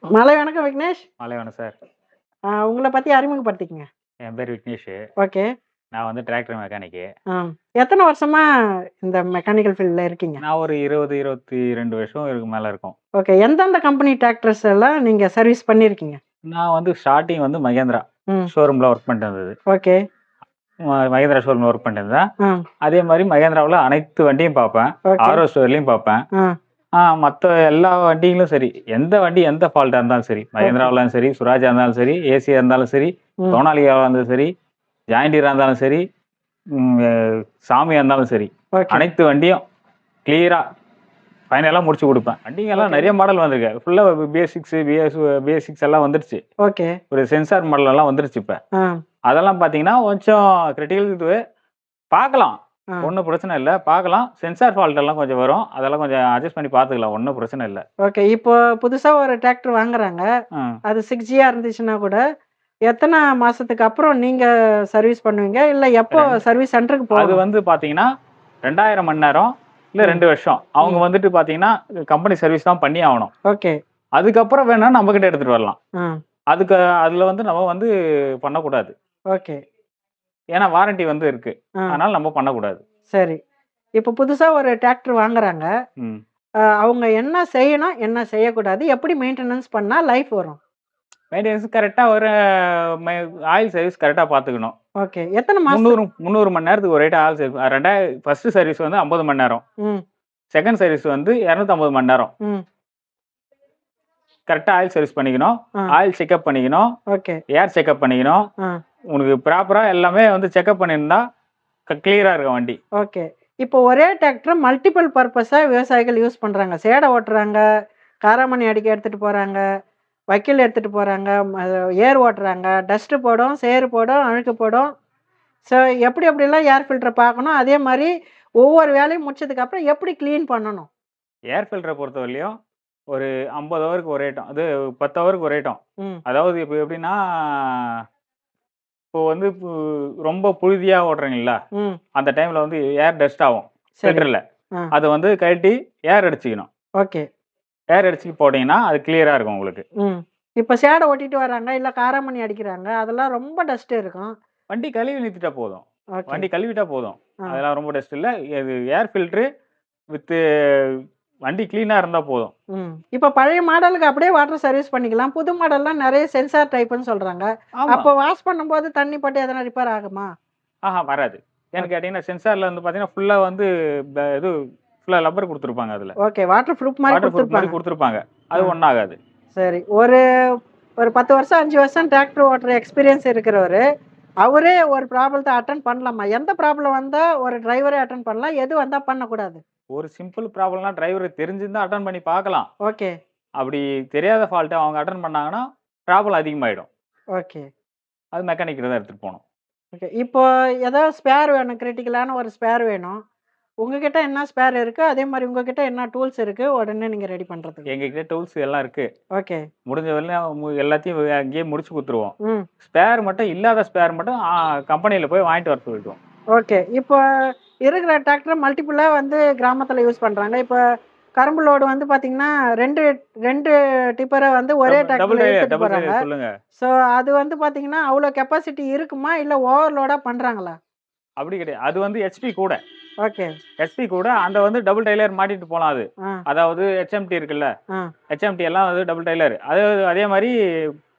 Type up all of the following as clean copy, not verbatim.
மாலை வணக்கம் விக்னேஷ். மாலை வணக்கம் சார். உங்கள பத்தி அறிமுகப்படுத்திக்கங்க. என் பேர் விக்னேஷ். ஓகே. நான் வந்து டிராக்டர் மெக்கானிக்கு. ஆ. எத்தன வருஷமா இந்த மெக்கானிக்கல் ஃபீல்ட்ல இருக்கீங்க? நான் ஒரு 20, 22 வருஷம் இதுக்கு மேல இருக்கும். ஓகே. எந்தெந்த கம்பெனி டிராக்டர்ஸ் எல்லாம் நீங்க சர்வீஸ் பண்ணியிருக்கீங்க? நான் வந்து ஸ்டார்ட்டிங் வந்து மகேந்திரா ம். ஷோரூம்ல ஒர்க் பண்ணிட்டு இருந்தது. ஓகே. மகேந்திரா ஷோரூம்ல ஒர்க் பண்ணிட்டு இருந்தேன். ஆ. அதே மாதிரி மகேந்திராவில் அனைத்து வண்டியும் பார்ப்பேன். ஓகே. ஆரோ ஸ்டோர்லையும் பார்ப்பேன். ஆ. மற்ற எல்லா வண்டிகளும் சரி, எந்த வண்டி எந்த ஃபால்ட்டாக இருந்தாலும் சரி, மகேந்திராவிலும் சரி, சுராஜா இருந்தாலும் சரி, ஏசியா இருந்தாலும் சரி, ம். சோனாலியாவாக இருந்தாலும் சரி, ஜாயிண்டீராக இருந்தாலும் சரி, சாமியாக இருந்தாலும் சரி, ஓகே. அனைத்து வண்டியும் கிளியரா ஃபைனலாக முடிச்சு கொடுப்பேன். வண்டிங்கெல்லாம் நிறைய மாடல் வந்திருக்கு. ஃபுல்லாக பிஎஸ்6 எல்லாம் வந்துருச்சு. ஓகே. ஒரு சென்சார் மாடல் எல்லாம் வந்துருச்சு. இப்போ ஆ. அதெல்லாம் பார்த்தீங்கன்னா கொஞ்சம் கிரிட்டிக்கல் இது பார்க்கலாம், ஆ. ஒன்றும் பிரச்சனை இல்லை, பார்க்கலாம். சென்சார் ஃபால்ட் எல்லாம் கொஞ்சம் வரும், அதெல்லாம் கொஞ்சம் அட்ஜஸ்ட் பண்ணி பார்த்துக்கலாம், ஒன்றும் பிரச்சனை இல்லை. ஓகே. இப்போ புதுசா ஒரு டிராக்டர் வாங்குறாங்க. அது 6G இருந்துச்சுன்னா கூட எத்தனை மாசத்துக்கு அப்புறம் நீங்க சர்வீஸ் பண்ணுவீங்க? இல்ல எப்போ சர்வீஸ் சென்டருக்கு அது போகணும்? வந்து பார்த்தீங்கன்னா 2000 மணி நேரம் இல்லை 2 வருஷம் அவங்க வந்துட்டு பார்த்தீங்கன்னா கம்பெனி சர்வீஸ் தான் பண்ணி ஆகணும். ஓகே. அதுக்கப்புறம் வேணா நம்ம கிட்ட எடுத்துட்டு வரலாம். ஆ. அதுல வந்து நம்ம வந்து பண்ணக்கூடாது. ஓகே. ஏன்னா வாரண்டி வந்து இருக்கு, ஆ. அதனால நம்ம பண்ணக்கூடாது. சரி. இப்போ புதுசா ஒரு டிராக்டர் வாங்குறாங்க. அவங்க என்ன செய்யணும், என்ன செய்யக்கூடாது, எப்படி மெயின்டெனன்ஸ் பண்ணா லைஃப் வரும்? மெயின்டெனன்ஸ் கரெக்டாக ஒரு ஆயில் சர்வீஸ் கரெக்டாக பார்த்துக்கணும். ஓகே. எத்தனை மாசம்? 300 மணி நேரத்துக்கு ஒரு rate oil service. First service வந்து 50 மணி நேரம், செகண்ட் சர்வீஸ் வந்து 250 மணி நேரம். கரெக்டாக ஆயில் சர்வீஸ் பண்ணிக்கணும், ஆயில் செக்அப் பண்ணிக்கணும், ஓகே, ஏர் செக்அப் பண்ணிக்கணும். உனக்கு ப்ராப்பராக எல்லாமே வந்து செக்அப் பண்ணியிருந்தா கிளியராக இருக்கும் வண்டி. ஓகே. இப்போ ஒரே டிராக்டர் மல்டிபிள் பர்பஸாக விவசாயிகள் யூஸ் பண்ணுறாங்க. சேடை ஓட்டுறாங்க, காராமணி அடிக்க எடுத்துகிட்டு போகிறாங்க, வைக்கல் எடுத்துகிட்டு போகிறாங்க, ஏர் ஓட்டுறாங்க, டஸ்ட்டு போடும், சேறு போடும், அழுக்கு போடும். ஸோ எப்படிலாம் ஏர் ஃபில்டரை பார்க்கணும், அதே மாதிரி ஒவ்வொரு வேலையும் முடிச்சதுக்கப்புறம் எப்படி க்ளீன் பண்ணணும்? ஏர் ஃபில்டரை பொறுத்தவரையிலையும் ஒரு 50 ஹவருக்கு ஒரு ஐட்டம், அது 10 ஹவருக்கு ஒரு ஐட்டம். அதாவது இப்போ எப்படின்னா, இப்போ வந்து ரொம்ப புழுதியாக ஓட்டுறீங்களா, அந்த டைமில் வந்து ஏர் டஸ்ட் ஆகும் ஃபில்டரில். அதை வந்து கழட்டி ஏர் அடிச்சுக்கணும். ஓகே. ஏர் அடிச்சு போட்டிங்கன்னா அது கிளியராக இருக்கும் உங்களுக்கு. இப்போ சேடை ஓட்டிட்டு வராங்க, இல்லை காராமணி அடிக்கிறாங்க, அதெல்லாம் ரொம்ப டஸ்ட் இருக்கும். வண்டி கழுவி நிறுத்திட்டா போதும், வண்டி கழுவிட்டா போதும், அதெல்லாம் ரொம்ப டஸ்ட் இல்லை. இது ஏர் ஃபில்ட்ரு வித்து வண்டி கிளீனாக இருந்தால் போதும். இப்போ பழைய மாடலுக்கு அப்படியே வாட்டர் சர்வீஸ் பண்ணிக்கலாம். புது மாடல்லாம் நிறைய சென்சார் டைப்புன்னு சொல்கிறாங்க. அப்போ வாஷ் பண்ணும்போது தண்ணி பட்டு எதனா ரிப்பேர் ஆகுமா? வராது. ஏன்னு கேட்டிங்கன்னா சென்சாரில் வந்து பார்த்தீங்கன்னா ஃபுல்லாக வந்து இது ஃபுல்லாக லப்பர் கொடுத்துருப்பாங்க. அதில் ஓகே, வாட்டர் ப்ரூஃப் மாதிரி கொடுத்துருப்பாங்க, அது ஒன்றும் ஆகாது. சரி. ஒரு 10 வருஷம் 5 வருஷம் டிராக்டர் ஓட்டுற எக்ஸ்பீரியன்ஸ் இருக்கிறவர் அவரே ஒரு ப்ராப்ளத்தை அட்டன் பண்ணலாமா? எந்த ப்ராப்ளம் வந்தால் ஒரு டிரைவரே அட்டன் பண்ணலாம், எது வந்தால் பண்ணக்கூடாது? ஒரு சிம்பிள் ப்ராப்ளம்னா டிரைவர் தெரிஞ்சிருந்தா அட்டன் பண்ணி பார்க்கலாம். ஓகே. அப்படி தெரியாத ஃபால்ட்டை அவங்க அட்டன் பண்ணாங்கன்னா ப்ராப்ளம் அதிகமாகிடும். ஓகே. அது மெக்கானிக் தான் எடுத்துகிட்டு போகணும். ஓகே. இப்போ ஏதாவது ஸ்பேர் வேணும், கிரிட்டிக்கலான ஒரு ஸ்பேர் வேணும். உங்ககிட்ட என்ன ஸ்பேர் இருக்கு, அதே மாதிரி உங்ககிட்ட என்ன டூல்ஸ் இருக்கு உடனே நீங்க ரெடி பண்றதுக்கு? எங்ககிட்ட டூல்ஸ் எல்லாம் இருக்கு. ஓகே. முடிஞ்ச வரையும் எல்லாத்தையும் அங்கேயே முடிச்சு கொடுத்துருவோம். ஸ்பேர் மட்டும் இல்லாத ஸ்பேர் மட்டும் கம்பெனியில் போய் வாங்கிட்டு வர சொல்லிடுவோம். ஓகே. இப்போ இருக்கிற டிராக்டர் மல்டிபிளா வந்து கிராமத்துல யூஸ் பண்றாங்க. இப்போ கரும்பு லோடு வந்து பாத்தீங்கன்னா ரெண்டு டிப்பரை வந்து ஒரே டிராக்டர்ல எடுத்துட்டு போறாங்க. சொல்லுங்க. ஸோ அது வந்து பாத்தீங்கன்னா அவ்வளோ கெப்பாசிட்டி இருக்குமா, இல்ல ஓவர்லோடா பண்றாங்களா? அப்படி கிடையாது. அது வந்து ஹெச்பி கூட. ஓகே. ஹெச்பி கூட அந்த வந்து டபுள் டைலர் மாட்டிட்டு போகலாம். அது அதாவது ஹெச்எம்டி இருக்குல்ல, ஹெச்எம்டி எல்லாம் வந்து டபுள் டைலர். அதே மாதிரி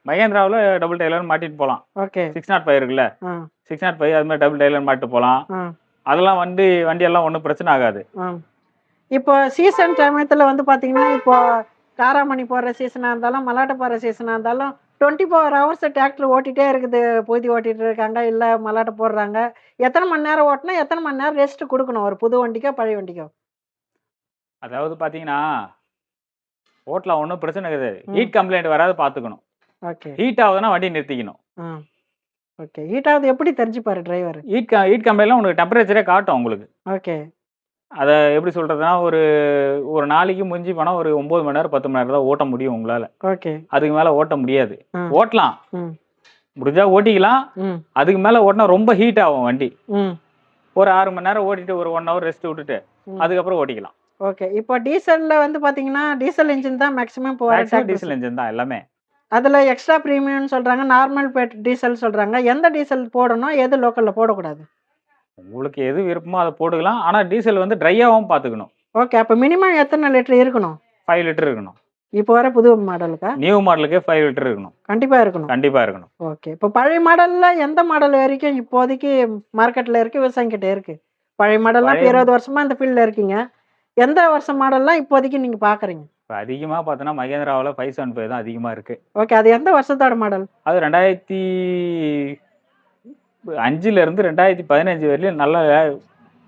மகேந்திராவில் டபுள் டைலர் மாட்டிட்டு போகலாம். ஓகே. 605 இருக்குல்ல, 605 அது மாதிரி டபுள் டைலர் மாட்டிட்டு போகலாம். அதெல்லாம் வண்டி எல்லாம் ஒன்றும் பிரச்சனை ஆகாது. இப்போ சீசன் சமயத்தில் வந்து பார்த்தீங்கன்னா, இப்போ காராமணி போடுற சீசனாக இருந்தாலும், மல்லாட்டை போடுற சீசனாக இருந்தாலும் 24 ஹவர்ஸ் டிராக்டர் ஓட்டிகிட்டே இருக்குது. பொய்தி ஓட்டிகிட்டு இருக்காங்க, இல்லை மல்லாட்டை போடுறாங்க. எத்தனை மணி நேரம் ஓட்டினா எத்தனை மணி நேரம் ரெஸ்ட் கொடுக்கணும் ஒரு புது வண்டிக்கோ பழைய வண்டிக்கோ? அதாவது பார்த்தீங்கன்னா ஓட்டலாம், ஒன்றும் பிரச்சனை கிடையாது. ஹீட் கம்ப்ளைண்ட் வராது பார்த்துக்கணும். ஓகே. ஹீட் ஆகுதுன்னா வண்டி நிறுத்திக்கணும். ஓகே. ஹீட் ஆகுது எப்படி தெரிஞ்சுப்பாரு டிரைவர்? ஹீட் கம்ப்ளைண்ட்லாம் உங்களுக்கு டெம்பரேச்சரே காட்டும் உங்களுக்கு. ஓகே. அதை எப்படி சொல்கிறதுனா, ஒரு நாளைக்கு முடிஞ்சு போனால் ஒரு 9 மணி நேரம் 10 மணி நேரம் தான் ஓட்ட முடியும் உங்களால். ஓகே. அதுக்கு மேலே ஓட்ட முடியாது. ஓட்டலாம், முடிஞ்சா ஓட்டிக்கலாம். அதுக்கு மேலே ஓட்டினா ரொம்ப ஹீட் ஆகும் வண்டி. ஒரு 6 மணி நேரம் ஓட்டிட்டு ஒரு 1 ஹவர் ரெஸ்ட் விட்டுட்டு அதுக்கப்புறம் ஓட்டிக்கலாம். ஓகே. இப்போ டீசல்ல வந்து பார்த்தீங்கன்னா, டீசல் இன்ஜின் தான் மேக்ஸிமம் இப்போ வர மேக்ஸிமம் டிராக்டர்ஸ். டீசல் இன்ஜின் தான் எல்லாமே. அதுல எக்ஸ்ட்ரா பிரீமியம்னு சொல்றாங்க. நார்மல் டீசல் சொல்றாங்க. எந்த டீசல் போடணும்? எது லோக்கல்ல போடக்கூடாது? உங்களுக்கு எது விருப்பமோ அத போட்டுக்கலாம். ஆனா டீசல் வந்து ட்ரையாவும் பார்த்துக்கணும். ஓகே. அப்ப மினிமம் எத்தன லிட்டர் இருக்கணும்? 5 லிட்டர் இருக்கணும். இப்போ வர புது மாடலுக்கா? நியூ மாடலுக்கே 5 லிட்டர் இருக்கணும். கண்டிப்பா இருக்கணும். கண்டிப்பா இருக்கணும். ஓகே. இப்போ பழைய மாடல்ல எந்த மாடல் வரைக்கும் இப்போதைக்கு மார்க்கெட்ல இருக்கு, விவசாயிகிட்ட இருக்கு? பழைய மாடல்லாம் இப்ப பழைய 20 வருஷமா இந்த ஃபீல்ட்ல இருக்கீங்க. எந்த வருஷம் மாடல்லாம் இப்போதைக்கு நீங்க பார்க்குறீங்க? இப்ப அதிகமா பார்த்தோன்னா, மகேந்திராவுல 575 தான் அதிகமா இருக்கு. ஓகே. அது எந்த வருஷத்தோட மாடல்? அது 2005ல இருந்து 2015 வரையிலும்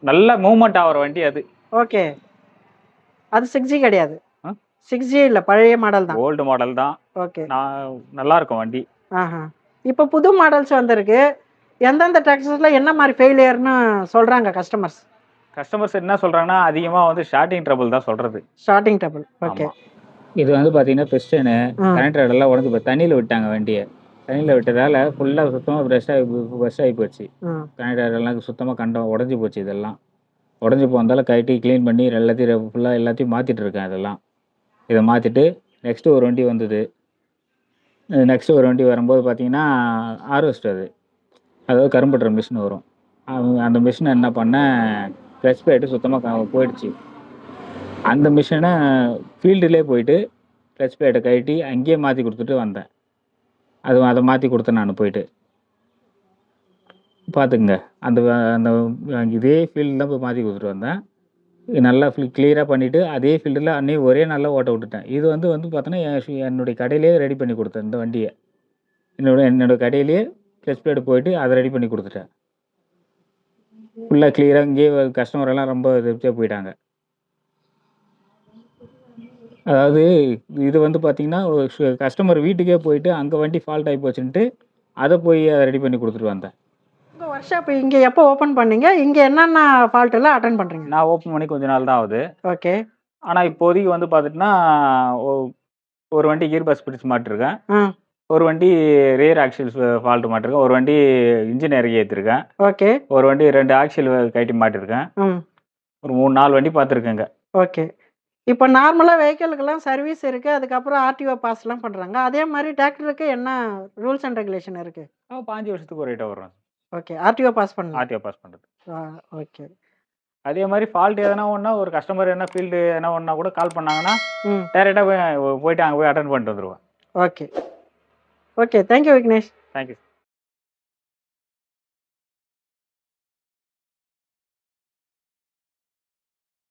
நல்ல மூவ்மெண்ட் ஆகுற வண்டி அது. ஓகே. அது 6G கிடையாது. அ 6G இல்ல. பழைய மாடல் தான். ஓல்டு மாடல் தான். ஓகே. நல்லா இருக்கும் வண்டி. ஆஹா. இப்போ புது மாடல்ஸ் வந்திருக்கு. எந்தெந்த டிராக்டர்ஸ்ல என்ன மாரி ஃபெயிலியர்ன்னு சொல்றாங்க கஸ்டமர்ஸ்? கஸ்டமர்ஸ் என்ன சொல்றாங்கன்னா, அதிகமா வந்து ஸ்டார்டிங் ட்ரபிள் தான் சொல்றது. Starting trouble. ஓகே. ஆமா. இது வந்து பார்த்தீங்கன்னா, பிஸ்டனு, ம். கனெக்டர் எல்லாம் உடைஞ்சு போய் தண்ணீல விட்டாங்க வண்டிய. தண்ணீல விட்டதால ஃபுல்லா சுத்தமா பஸ்ட் ஆகி போச்சு. ம். கனெக்டர் எல்லாம் சுத்தமா உடைஞ்சு போச்சு இதெல்லாம். உடைஞ்சு போனதால கழட்டி கிளீன் பண்ணி எல்லாத்தையும் ஃபுல்லா எல்லாத்தையும் மாத்திட்டு இருக்கேன் இதெல்லாம். இத மாத்திட்டு நெக்ஸ்ட் ஒரு வண்டி வந்தது. நெக்ஸ்ட் ஒரு வண்டி வரும்போது பார்த்தீங்கன்னா, ஹார்வெஸ்டர் அது. அதாவது கரும்புட்டுற மிஷின் வரும். அந்த மிஷின என்ன பண்ணேன், கிளட்ச் பிளேட் சுத்தமா போயிடுச்சு. அந்த மிஷின ஃபீல்டுலயே போயிட்டு கிளட்ச் பிளேட்ட கழட்டி அங்கேயே மாத்தி குடுத்துட்டு வந்தேன். அத மாத்தி குடுத்தேன் நானு போயிட்டு. பார்த்துக்கங்க. அந்த அந்த இதே ஃபீல்டுல போய் மாத்தி குடுத்துட்டு வந்தேன். நல்லா கிளியரா பண்ணிட்டு, அதே ஃபீல்டுல அன்னையும் ஒரே நாள்ல ஓட்ட விட்டுட்டேன். இது வந்து பார்த்தோன்னா, என்னுடைய கடையிலேயே ரெடி பண்ணி குடுத்தேன் இந்த வண்டிய. என்னோட கடையிலேயே கிளட்ச் பிளேட் போயிட்டு அத ரெடி பண்ணி குடுத்துட்டேன். ஃபுல்லா கிளியரா இங்கேயே கஸ்டமர் எல்லாம் ரொம்ப திருப்தியா போயிட்டாங்க. அதாவது இது வந்து பார்த்தீங்கன்னா, கஸ்டமர் வீட்டுக்கே போயிட்டு அங்க வண்டி ஃபால்ட் ஆயி போச்சுன்ட்டு, அத போய் ரெடி பண்ணி குடுத்துட்டு வந்தேன். உங்க ஒர்க் ஷாப் இங்க எப்போ ஓப்பன் பண்ணீங்க? இங்க என்னென்ன ஃபால்ட் எல்லாம் அட்டெண்ட் பண்றீங்க? நான் ஓப்பன் பண்ணி கொஞ்ச நாள் தான் ஆகுது. ஓகே. ஆனா இப்போதைக்கு வந்து பார்த்துட்டீங்கன்னா, ஒ ஒரு வண்டி கியர் பாக்ஸ் பிரிச்சு மாட்டிருக்கேன். ம். ஒரு வண்டி ரியர் ஆக்சில்ஸ் ஃபால்ட் மாட்டிருக்கேன். ஒரு வண்டி இன்ஜின் இறக்கி ஏத்திருக்கேன். ஓகே. ஒரு வண்டி 2 ஆக்சில் கழட்டி மாட்டிருக்கேன். ம். ஒரு 3, 4 வண்டி பார்த்துருக்கேங்க. ஓகே. இப்போ நார்மலா வெஹிக்கிளுக்கெல்லாம் சர்வீஸ் இருக்கு. அதுக்கப்புறம் ஆர்டிஓ பாஸ்லாம் பண்றாங்க. அதே மாரி டிராக்டருக்கு என்ன ரூல்ஸ் அண்ட் ரெகுலேஷன் இருக்கு? 5 வருஷத்துக்கு ஒரு ரைட்டா வரும். ஓகே. ஆர்டிஓ பாஸ் பண்ணணும். ஆர்டிஓ பாஸ் பண்றது. ஆ. ஓகே. அதே மாரி ஃபால்ட் எதனா ஒண்ணுனா ஒரு கஸ்டமர் எதனா ஃபீல்டு எதனா ஒண்ணுனா கூட கால் பண்ணாங்கன்னா, ம். டைரக்ட்டா போயிட்டு அங்க போய் அட்டெண்ட் பண்ணிட்டு வந்துருவேன். Okay. Okay. Thank you Vignesh. Thank you.